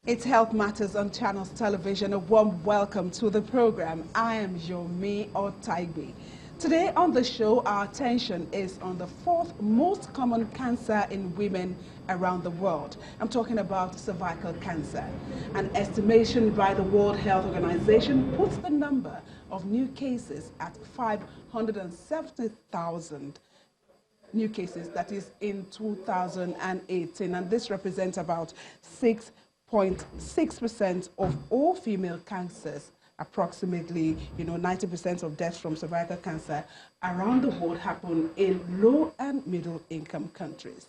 It's Health Matters on Channels Television. A warm welcome to the program. I am Yomi Otaigbe. Today on the show, our attention is on the fourth most common cancer in women around the world. I'm talking about cervical cancer. An estimation by the World Health Organization puts the number of new cases at 570,000 new cases, that is in 2018, and this represents about 6.6% of all female cancers. Approximately, 90% of deaths from cervical cancer around the world happen in low and middle income countries.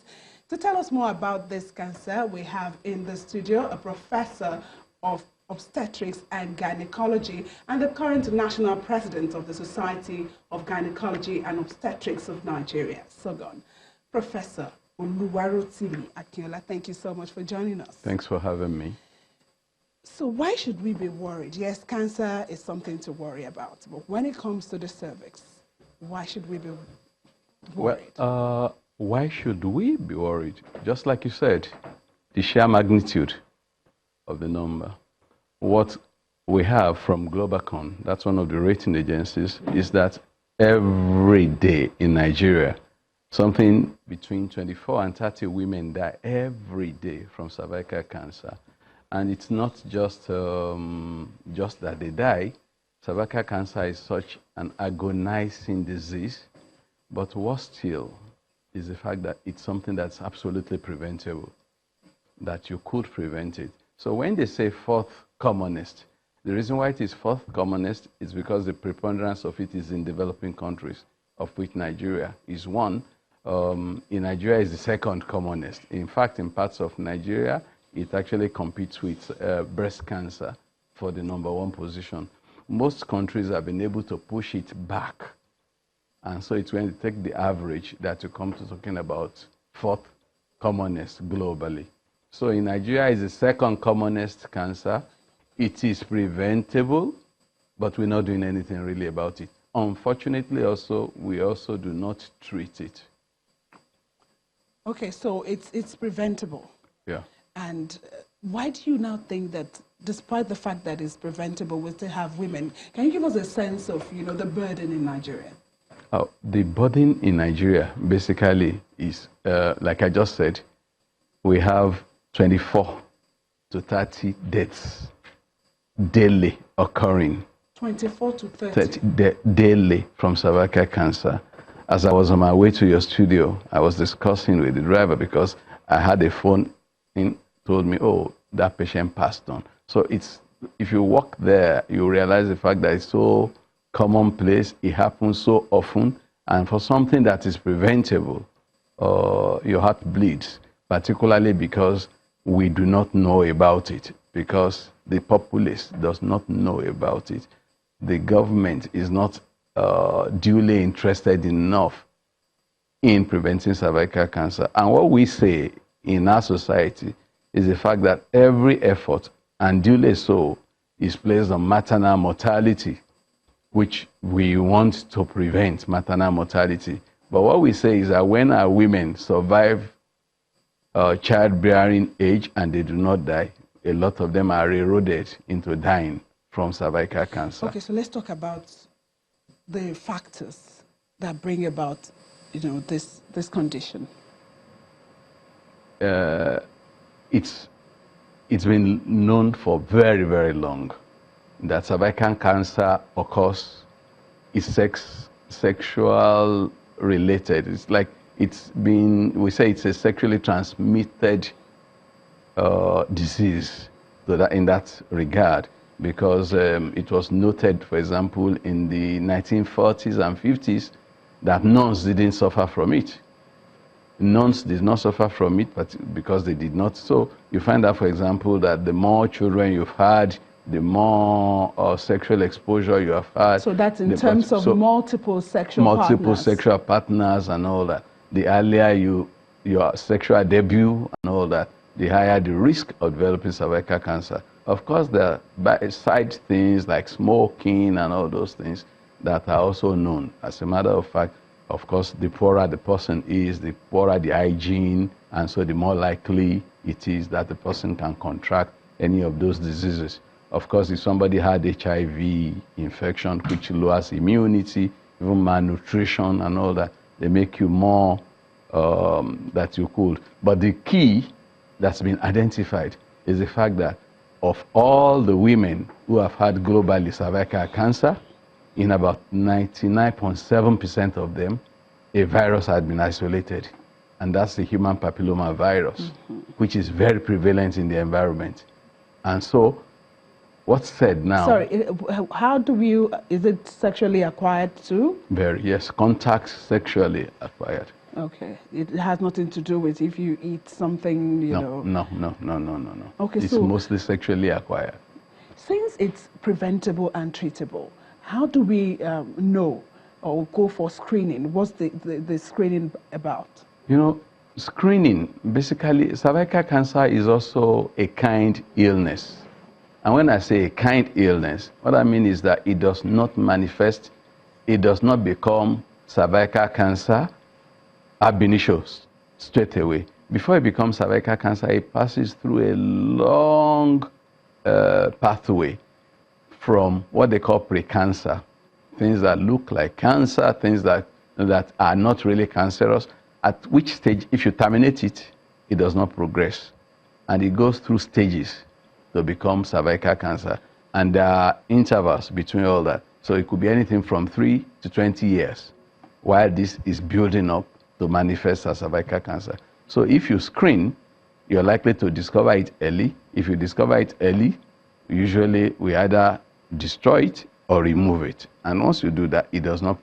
To tell us more about this cancer, we have in the studio a professor of obstetrics and gynecology and the current national president of the Society of Gynecology and Obstetrics of Nigeria, SOGON, Professor Oluwarotimi Akinola. Thank you so much for joining us. Thanks for having me. So why should we be worried? Yes, cancer is something to worry about, but when it comes to the cervix, why should we be worried? Well, why should we be worried? Just like you said, the sheer magnitude of the number. What we have from Globacon, that's one of the rating agencies, is that every day in Nigeria, something between 24 and 30 women die every day from cervical cancer. And it's not just that they die. Cervical cancer is such an agonizing disease, but worse still is the fact that it's something that's absolutely preventable, that you could prevent it. So when they say fourth commonest, the reason why it is fourth commonest is because the preponderance of it is in developing countries, of which Nigeria is one. In Nigeria is the second commonest. In fact, in parts of Nigeria, it actually competes with breast cancer for the #1 position. Most countries have been able to push it back. And so it's when you take the average that you come to talking about fourth commonest globally. So in Nigeria is the second commonest cancer. It is preventable, but we're not doing anything really about it. Unfortunately, we also do not treat it. Okay, so it's preventable. Yeah. And why do you now think that, despite the fact that it's preventable, we still have women? Can you give us a sense of, the burden in Nigeria? The burden in Nigeria basically is, like I just said, we have 24 to 30 deaths daily occurring. 24 to 30? Daily from cervical cancer. As I was on my way to your studio, I was discussing with the driver because I had a phone in, told me, oh, that patient passed on. So if you walk there, you realize the fact that it's so commonplace, it happens so often, and for something that is preventable, your heart bleeds, particularly because we do not know about it, because the populace does not know about it. The government is not duly interested enough in preventing cervical cancer. And what we say in our society is the fact that every effort, and duly so, is placed on maternal mortality, which we want to prevent maternal mortality. But what we say is that when our women survive childbearing age and they do not die, a lot of them are eroded into dying from cervical cancer. Okay, so let's talk about the factors that bring about, this condition. It's been known for very, very long that cervical cancer occurs, is sexual related. It's like we say it's a sexually transmitted disease in that regard, because it was noted, for example, in the 1940s and 50s that nuns didn't suffer from it. Nuns did not suffer from it, but because they did not. So you find out, for example, that the more children you've had, the more sexual exposure you have had. So that's in terms of multiple sexual partners and all that. The earlier your sexual debut and all that, the higher the risk of developing cervical cancer. Of course, there are side things like smoking and all those things that are also known. As a matter of fact, of course, the poorer the person is, the poorer the hygiene, and so the more likely it is that the person can contract any of those diseases. Of course, if somebody had HIV infection, which lowers immunity, even malnutrition and all that, they make you more that you could. But the key that's been identified is the fact that of all the women who have had globally cervical cancer, in about 99.7% of them, a virus had been isolated. And that's the human papilloma virus, which is very prevalent in the environment. And so, what's said now... Sorry, how do you... Is it sexually acquired too? Very, yes. Contact sexually acquired. Okay. It has nothing to do with if you eat something, you know... No. Okay, it's so mostly sexually acquired. Since it's preventable and treatable, how do we know or go for screening? What's the screening about? You know, screening, basically, cervical cancer is also a kind illness. And when I say a kind illness, what I mean is that it does not manifest, it does not become cervical cancer ab initio straight away. Before it becomes cervical cancer, it passes through a long pathway from what they call precancer, things that look like cancer, things that are not really cancerous, at which stage, if you terminate it, it does not progress. And it goes through stages to become cervical cancer. And there are intervals between all that. So it could be anything from 3 to 20 years while this is building up to manifest as cervical cancer. So if you screen, you're likely to discover it early. If you discover it early, usually we either destroy it or remove it. And once you do that, it does not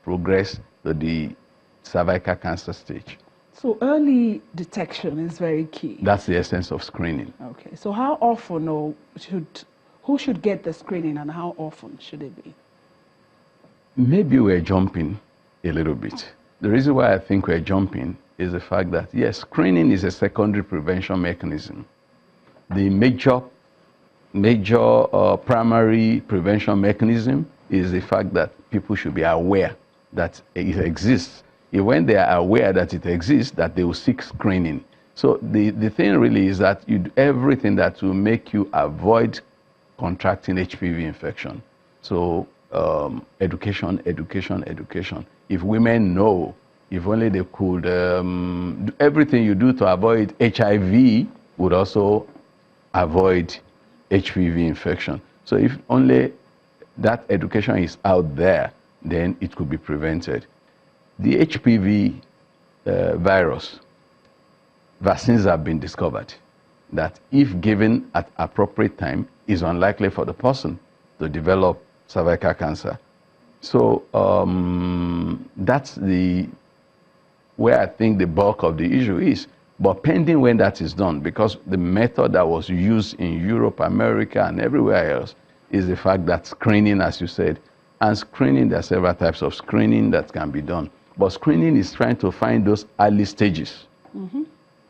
progress to the cervical cancer stage. So early detection is very key. That's the essence of screening. Okay. So how often or who should get the screening and how often should it be? Maybe we're jumping a little bit. The reason why I think we're jumping is the fact that, yes, screening is a secondary prevention mechanism. The major primary prevention mechanism is the fact that people should be aware that it exists. When they are aware that it exists, that they will seek screening. So the thing really is that you do everything that will make you avoid contracting HPV infection. So education. If women know, if only they could, everything you do to avoid HIV would also avoid HPV infection. So if only that education is out there, then it could be prevented. The Hpv virus vaccines have been discovered that if given at appropriate time is unlikely for the person to develop cervical cancer. So that's where I think the bulk of the issue is. But pending when that is done, because the method that was used in Europe, America, and everywhere else is the fact that screening, as you said, and screening, there are several types of screening that can be done. But screening is trying to find those early stages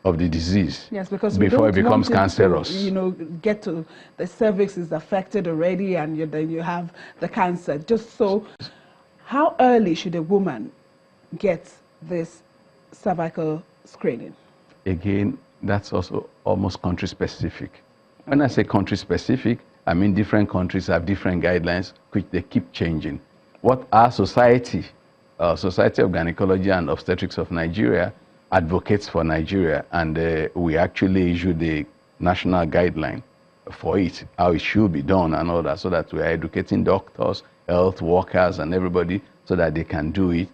of the disease, yes, because before it becomes cancerous. To, get to the cervix is affected already, and then you have the cancer. Just so, how early should a woman get this cervical screening? Again, that's also almost country specific. When I say country specific, I mean different countries have different guidelines, which they keep changing. What our society, Society of Gynecology and Obstetrics of Nigeria, advocates for Nigeria, and we actually issue the national guideline for it, how it should be done and all that, so that we are educating doctors, health workers, and everybody so that they can do it,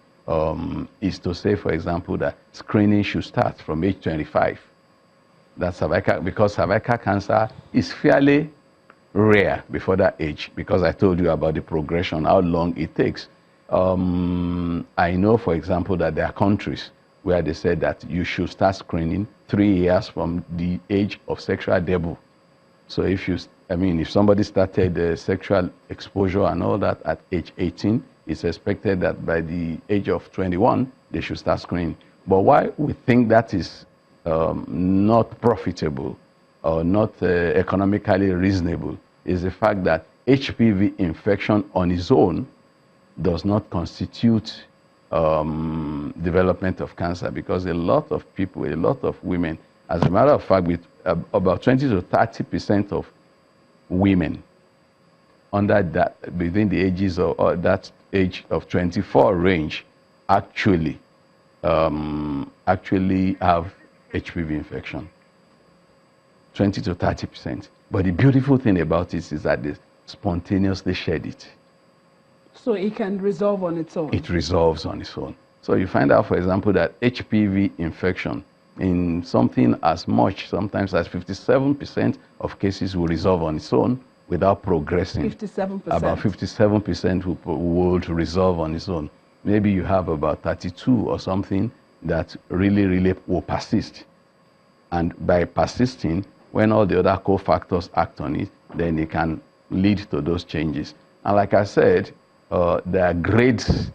is to say, for example, that screening should start from age 25. That's cervical, because cervical cancer is fairly rare before that age, because I told you about the progression, how long it takes. I know, for example, that there are countries where they said that you should start screening 3 years from the age of sexual debut. So if somebody started sexual exposure and all that at age 18, it's expected that by the age of 21, they should start screening. But why we think that is not profitable or not economically reasonable is the fact that HPV infection on its own does not constitute development of cancer, because a lot of people, a lot of women, as a matter of fact, with about 20 to 30% of women under that, within the ages of that age of 24 range, actually have HPV infection. 20 to 30%. But the beautiful thing about it is that they spontaneously shed it. So it can resolve on its own? It resolves on its own. So you find out, for example, that HPV infection in something as much, sometimes as 57% of cases will resolve on its own without progressing. 57%? About 57% would resolve on its own. Maybe you have about 32 or something that really will persist. And by persisting, when all the other cofactors act on it, then it can lead to those changes. And like I said, there are grades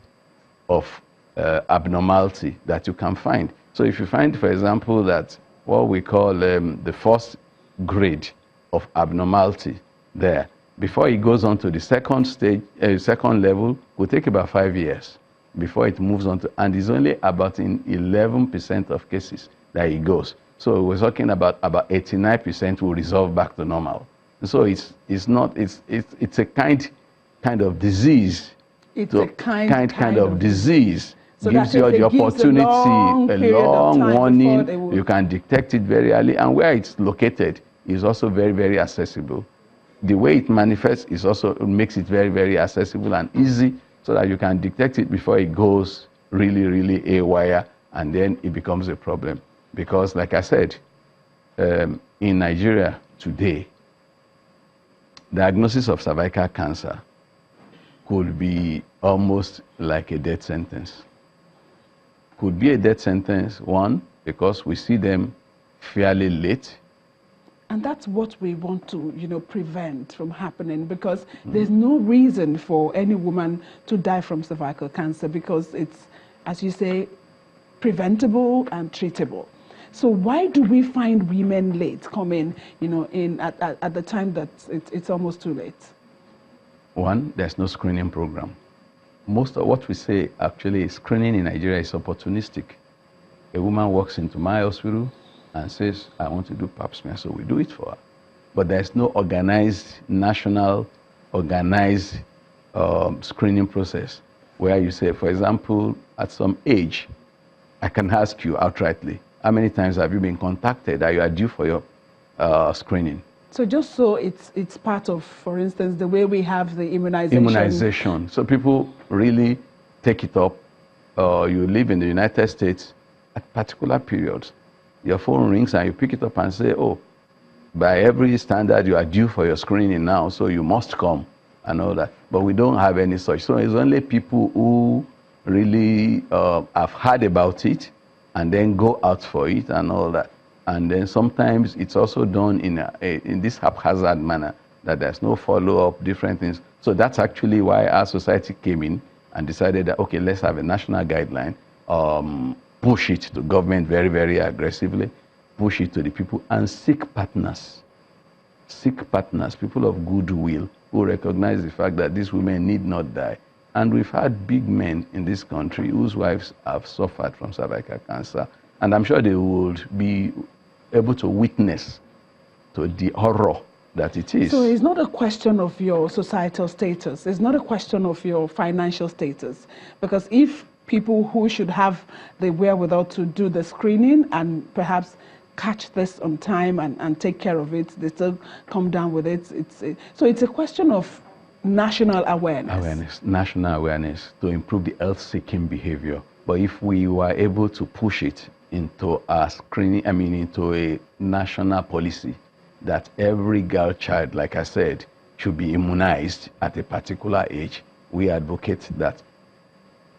of abnormality that you can find. So if you find, for example, that what we call the first grade of abnormality there, before it goes on to the second stage, second level, will take about 5 years before it moves on to, and it's only about in 11% of cases that it goes. So we're talking about 89% will resolve back to normal. So it's a kind of disease. It's a kind of disease. So gives you the opportunity, a long warning. You can detect it very early, and where it's located is also very accessible. The way it manifests is also makes it very accessible and easy, so that you can detect it before it goes really haywire, and then it becomes a problem. Because, like I said, in Nigeria today, diagnosis of cervical cancer could be almost like a death sentence. Could be a death sentence, one, because we see them fairly late. And that's what we want to, prevent from happening, because there's no reason for any woman to die from cervical cancer, because it's, as you say, preventable and treatable. So why do we find women late coming, at the time that it's almost too late? One, there's no screening program. Most of what we say, actually, screening in Nigeria is opportunistic. A woman walks into my hospital and says, I want to do pap smear, so we do it for her. But there's no organized, national, screening process where you say, for example, at some age, I can ask you outrightly, how many times have you been contacted that you are due for your screening? So just so it's part of, for instance, the way we have the immunization. Immunization. So people really take it up. You live in the United States at particular periods. Your phone rings and you pick it up and say, oh, by every standard, you are due for your screening now, so you must come and all that. But we don't have any such. So it's only people who really have heard about it and then go out for it and all that. And then sometimes it's also done in this haphazard manner, that there's no follow-up, different things. So that's actually why our society came in and decided that, okay, let's have a national guideline, push it to government very aggressively, push it to the people, and seek partners, people of goodwill who recognize the fact that these women need not die. And we've had big men in this country whose wives have suffered from cervical cancer, and I'm sure they would be able to witness to the horror that it is. So it's not a question of your societal status. It's not a question of your financial status. Because if people who should have the wherewithal to do the screening and perhaps catch this on time and take care of it, they still come down with it. So it's a question of national awareness. National awareness to improve the health-seeking behavior. But if we were able to push it into a screening, into a national policy, that every girl child, like I said, should be immunized at a particular age, we advocate that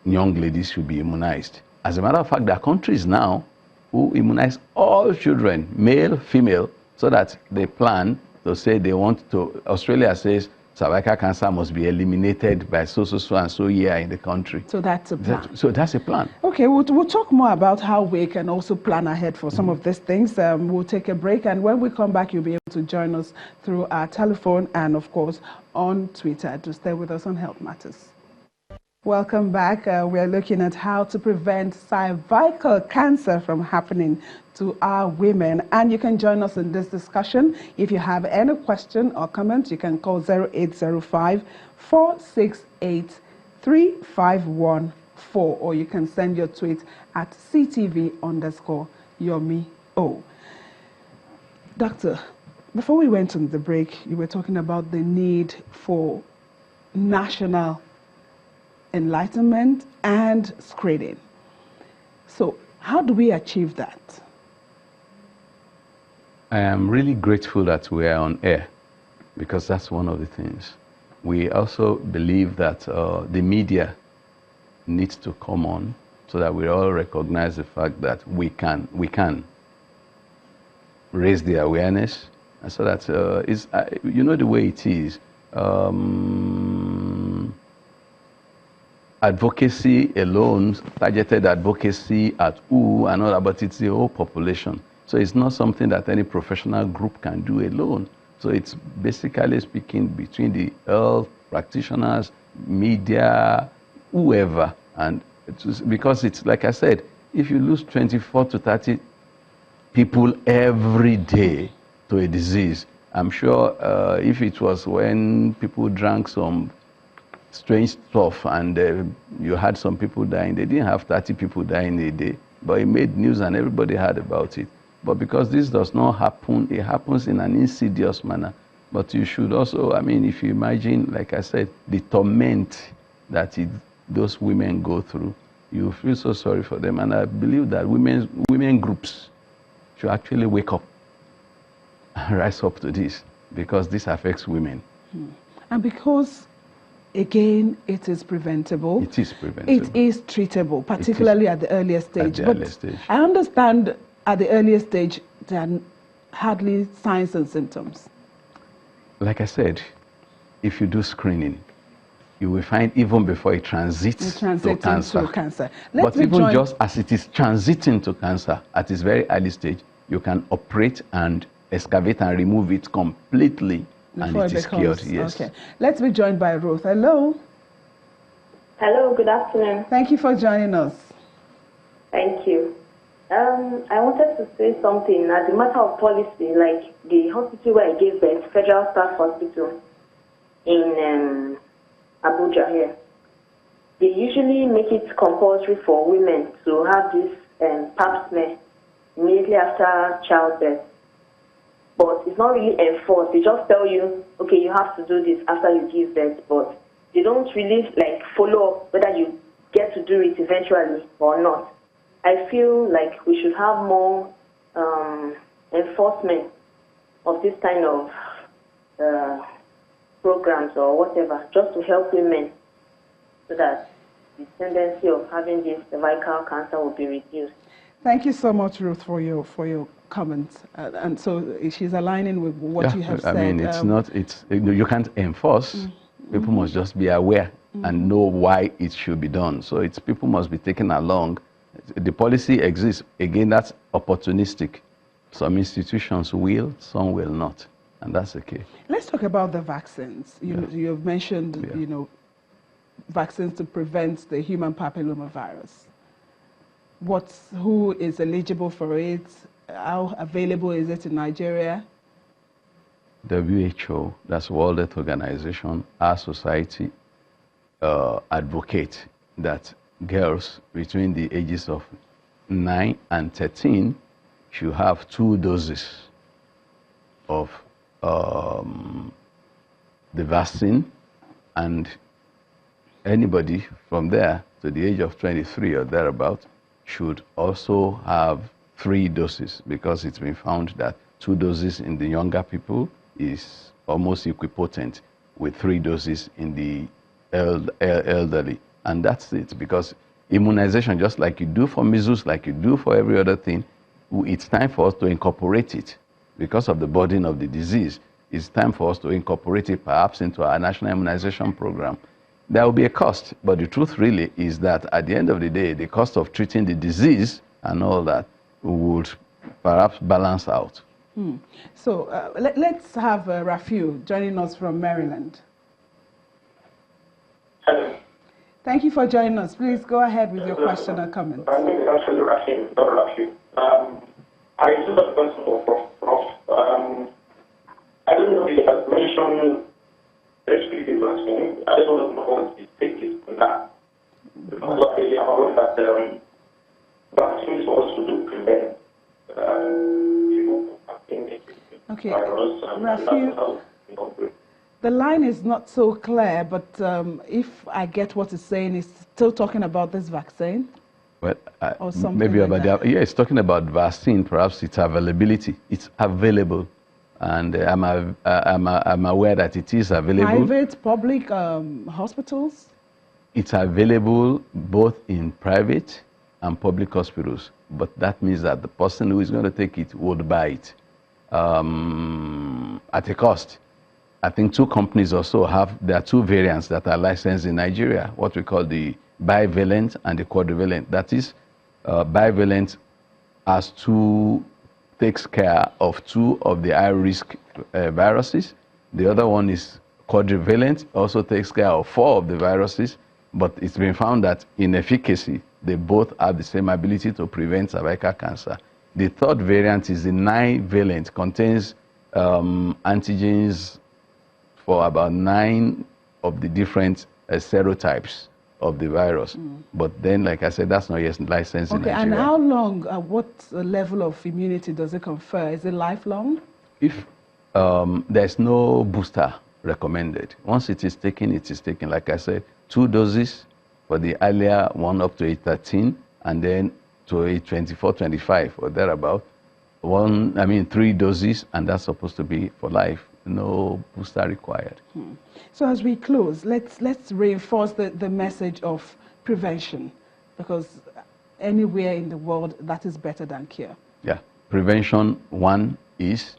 young ladies should be immunized. As a matter of fact, there are countries now who immunize all children, male, female, so that they plan to say they want to, Australia says cervical cancer must be eliminated by so and so year in the country. So that's a plan. So that's a plan. Okay, we'll talk more about how we can also plan ahead for some of these things. We'll take a break, and when we come back, you'll be able to join us through our telephone and, of course, on Twitter. To stay with us on Health Matters. Welcome back. We're looking at how to prevent cervical cancer from happening to our women. And you can join us in this discussion. If you have any question or comment, you can call 0805-468-3514, or you can send your tweet at CTV_YomiO. Doctor, before we went on the break, you were talking about the need for national enlightenment and screening. So how do we achieve that? I am really grateful that we are on air, because that's one of the things. We also believe that the media needs to come on so that we all recognize the fact that we can raise the awareness, and so that you know the way it is. Advocacy alone, targeted advocacy at who and all that, but it's the whole population. So it's not something that any professional group can do alone. So it's basically speaking between the health practitioners, media, whoever. And because it's like I said, if you lose 24 to 30 people every day to a disease, I'm sure if it was when people drank some strange stuff and you had some people dying, they didn't have 30 people dying a day, but it made news and everybody heard about it. But because this does not happen, it happens in an insidious manner. But you should also, I mean, if you imagine, like I said, the torment that those women go through, you feel so sorry for them. And I believe that women groups should actually wake up and rise up to this, because this affects women. And because, again, it is preventable. It is preventable. It is treatable, particularly at the earliest stage. At the earliest stage. I understand at the earliest stage there are hardly signs and symptoms. Like I said, if you do screening, you will find even before it transits to cancer. But even just as it is transiting to cancer at its very early stage, you can operate and excavate and remove it completely, and it is cured. Yes. Okay. Let's be joined by Ruth. Hello. Hello, good afternoon. Thank you for joining us. Thank you. I wanted to say something as a matter of policy, like the hospital where I gave birth, Federal Staff Hospital in Abuja here. They usually make it compulsory for women to have this pap smear immediately after childbirth. But it's not really enforced. They just tell you, okay, you have to do this after you give birth, but they don't really follow up whether you get to do it eventually or not. I feel like we should have more enforcement of this kind of programs or whatever, just to help women so that the tendency of having this cervical cancer will be reduced. Thank you so much, Ruth, for your comments. And so she's aligning with what you have said. I mean, you can't enforce. People must just be aware and know why it should be done. So people must be taken along. The policy exists. Again, that's opportunistic. Some institutions will, some will not. And that's okay. Let's talk about the vaccines. You have mentioned, vaccines to prevent the human papillomavirus. Who is eligible for it? How available is it in Nigeria? WHO, that's World Health Organization, our society advocate that girls between the ages of 9 and 13 should have 2 doses of the vaccine, and anybody from there to the age of 23 or thereabout should also have 3 doses, because it's been found that 2 doses in the younger people is almost equipotent with 3 doses in the elderly. And that's it, because immunization, just like you do for measles, like you do for every other thing, it's time for us to incorporate it. Because of the burden of the disease, it's time for us to incorporate it perhaps into our national immunization program. There will be a cost, but the truth really is that at the end of the day, the cost of treating the disease and all that would perhaps balance out. So let's have Rafiu joining us from Maryland. Hello. Thank you for joining us. Please go ahead with your question or comment. My name is actually Rashid, Dr. Rashid. I just have a question for Prof. I don't know if you have mentioned HPV vaccine. I don't know what the take is on that. Because I am aware that vaccines also do prevent Okay, virus. Rafi, the line is not so clear, but if I get what it's saying, it's still talking about this vaccine? Well, Or something maybe like about that. yeah, it's talking about vaccine, perhaps its availability. It's available, and I'm aware that it is available. Private, public hospitals? It's available both in private and public hospitals, but that means that the person who is going to take it would buy it at a cost. I think two companies also there are two variants that are licensed in Nigeria, what we call the bivalent and the quadrivalent. That is, bivalent takes care of two of the high-risk viruses. The other one is quadrivalent, also takes care of four of the viruses, but it's been found that in efficacy, they both have the same ability to prevent cervical cancer. The third variant is the 9-valent, contains antigens for about 9 of the different serotypes of the virus. But then, like I said, that's not yet licensed in Nigeria. And how long, what level of immunity does it confer? Is it lifelong? If there's no booster recommended, once it is taken, it is taken. Like I said, 2 doses for the earlier one up to age 13, and then to age 24, 25 or thereabout. 3 doses, and that's supposed to be for life. No booster required. So as we close, let's reinforce the message of prevention, because anywhere in the world that is better than cure. Yeah, prevention, one is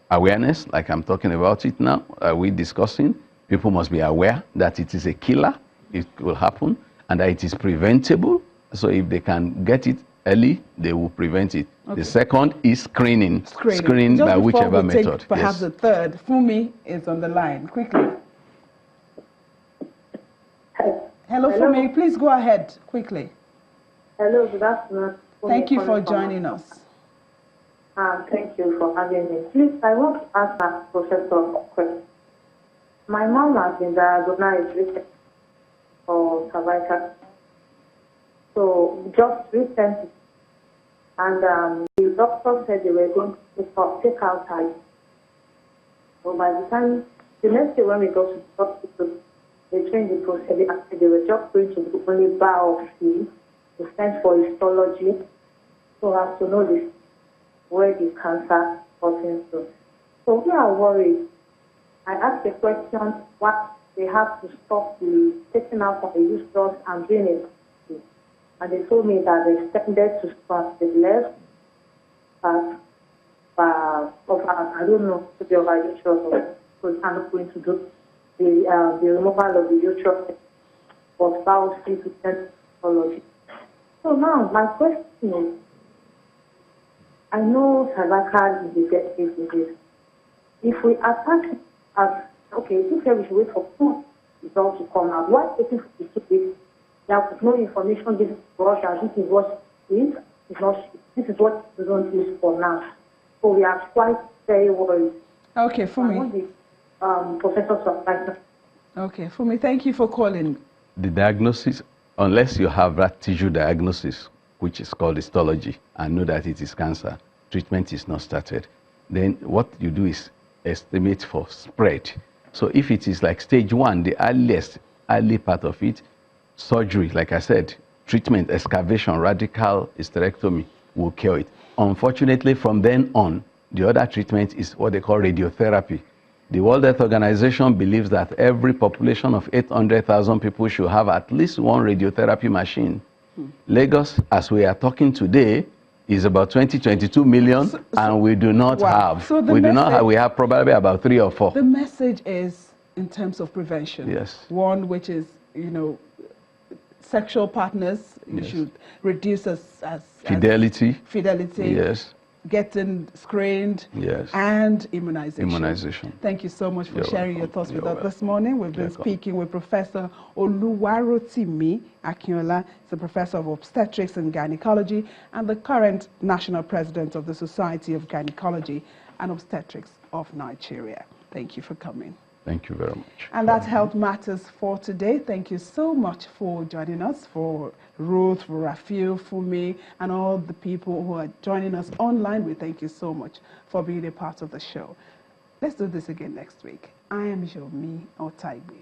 awareness, like I'm talking about it now. We're discussing. People must be aware that it is a killer, it will happen, and that it is preventable. So if they can get it early, they will prevent it. Okay. The second is screening. Screening by whichever method. Perhaps the third. Fumi is on the line. Quickly. Hello, Fumi. Please go ahead quickly. Hello, good afternoon. Thank you for joining us. Thank you for having me. Please, I want to ask a professor a question. My mom has been diagnosed with for cervical. So just recently, and the doctor said they were going to take out her. So by the time, the next day when we go to the hospital, they changed the procedure. After they were just going to do only biopsy, they sent for histology, so as to know where the cancer got into. So we are worried. I asked the question, what they have to stop the taking out of the uterus and doing it. And they told me that they extended to start the left part of I don't know, to the over uterus, so they are not going to do the removal of the uterus, but biopsy to send histology. So now my question is, I know cervical is a deadly disease. If we attack it as, okay, if we should wait for 2 results to come out, why taking 52 weeks? There was no information given to us that this is what it is. This is what we don't use for now. So we are quite very worried. Okay, Fumi. Professor Surprise. Okay, Fumi, thank you for calling. The diagnosis, unless you have that tissue diagnosis, which is called histology, and know that it is cancer, treatment is not started. Then what you do is estimate for spread. So if it is like stage 1, the early part of it, surgery, like I said, treatment, excavation, radical hysterectomy will cure it. Unfortunately, from then on, the other treatment is what they call radiotherapy. The World Health Organization believes that every population of 800,000 people should have at least one radiotherapy machine. Lagos, as we are talking today, is about 22 million, and we do not have. So we have probably about 3 or 4. The message is in terms of prevention. Yes. One, which is, sexual partners, you should reduce as fidelity. Fidelity. Yes. getting screened, Yes. and immunization. Immunization. Thank you so much for You're sharing your welcome. thoughts with You're us this morning. We've been welcome. speaking with Professor Oluwarotimi Akinola. He's a professor of obstetrics and gynecology and the current national president of the Society of Gynecology and Obstetrics of Nigeria. Thank you for coming. Thank you very much. And that's Health Matters for today. Thank you so much for joining us, for Ruth, for Rafiu, for me, and all the people who are joining us online. We thank you so much for being a part of the show. Let's do this again next week. I am Yomi Otaigbe.